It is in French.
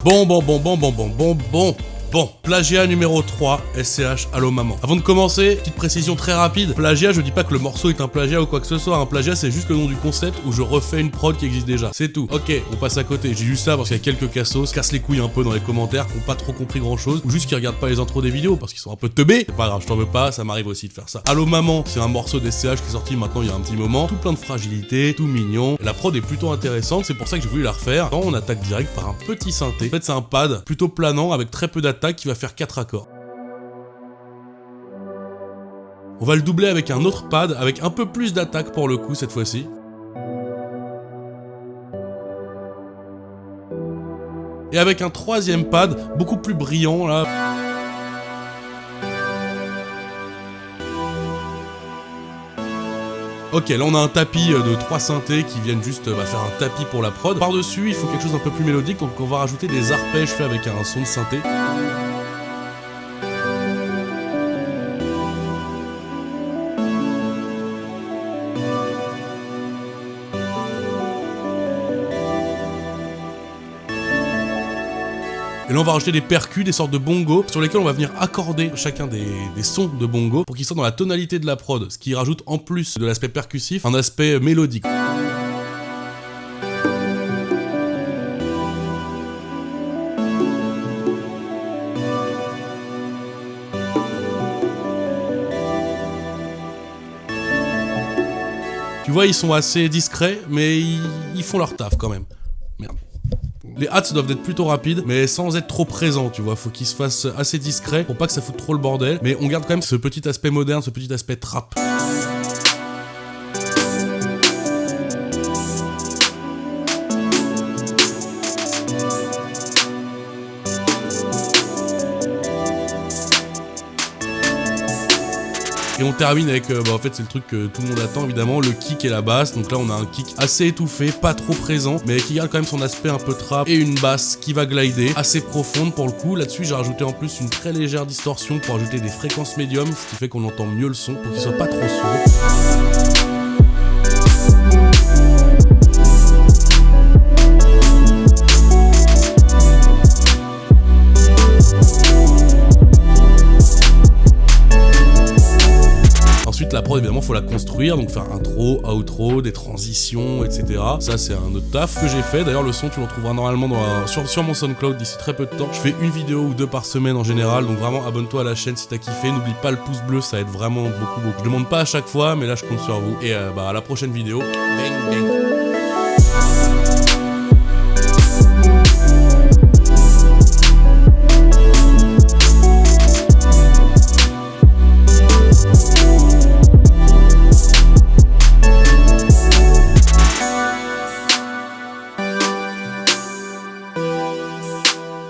Bon, plagiat numéro 3, SCH, Allo Maman. Avant de commencer, petite précision très rapide, plagiat, je dis pas que le morceau est un plagiat ou quoi que ce soit, un plagiat c'est juste le nom du concept où je refais une prod qui existe déjà, c'est tout. Ok, on passe à côté, j'ai juste ça parce qu'il y a quelques cassos, cassent les couilles un peu dans les commentaires, qui ont pas trop compris grand chose, ou juste qui regardent pas les intros des vidéos parce qu'ils sont un peu teubés, c'est pas grave, je t'en veux pas, ça m'arrive aussi de faire ça. Allo Maman, c'est un morceau d'SCH qui est sorti maintenant il y a un petit moment, tout plein de fragilité, tout mignon, la prod est plutôt intéressante, c'est pour ça que j'ai voulu la refaire. On attaque direct par un petit synthé, en fait c'est un pad plutôt planant avec très peu d'attaque qui va faire 4 accords. On va le doubler avec un autre pad avec un peu plus d'attaque pour le coup cette fois-ci. Et avec un troisième pad beaucoup plus brillant là. Ok, là on a un tapis de 3 synthés qui viennent juste faire un tapis pour la prod. Par-dessus, il faut quelque chose d'un peu plus mélodique, donc on va rajouter des arpèges faits avec un son de synthé. Et là on va rajouter des percus, des sortes de bongos, sur lesquels on va venir accorder chacun des sons de bongo pour qu'ils soient dans la tonalité de la prod, ce qui rajoute en plus de l'aspect percussif, un aspect mélodique. Tu vois, ils sont assez discrets, mais ils font leur taf quand même. Merde. Les hats doivent être plutôt rapides, mais sans être trop présents, tu vois. Faut qu'ils se fassent assez discrets pour pas que ça foute trop le bordel. Mais on garde quand même ce petit aspect moderne, ce petit aspect trap. Et on termine avec, en fait c'est le truc que tout le monde attend évidemment, le kick et la basse. Donc là on a un kick assez étouffé, pas trop présent, mais qui garde quand même son aspect un peu trap. Et une basse qui va glider, assez profonde pour le coup. Là-dessus j'ai rajouté en plus une très légère distorsion pour ajouter des fréquences médium, ce qui fait qu'on entend mieux le son, pour qu'il soit pas trop sourd. Ensuite la prod évidemment faut la construire, donc faire intro, outro, des transitions, etc. Ça c'est un autre taf que j'ai fait. D'ailleurs le son tu le retrouveras normalement sur mon SoundCloud d'ici très peu de temps. Je fais une vidéo ou deux par semaine en général, donc vraiment abonne-toi à la chaîne si t'as kiffé. N'oublie pas le pouce bleu, ça aide vraiment beaucoup. Je demande pas à chaque fois, mais là je compte sur vous. Et à la prochaine vidéo. Bang bang.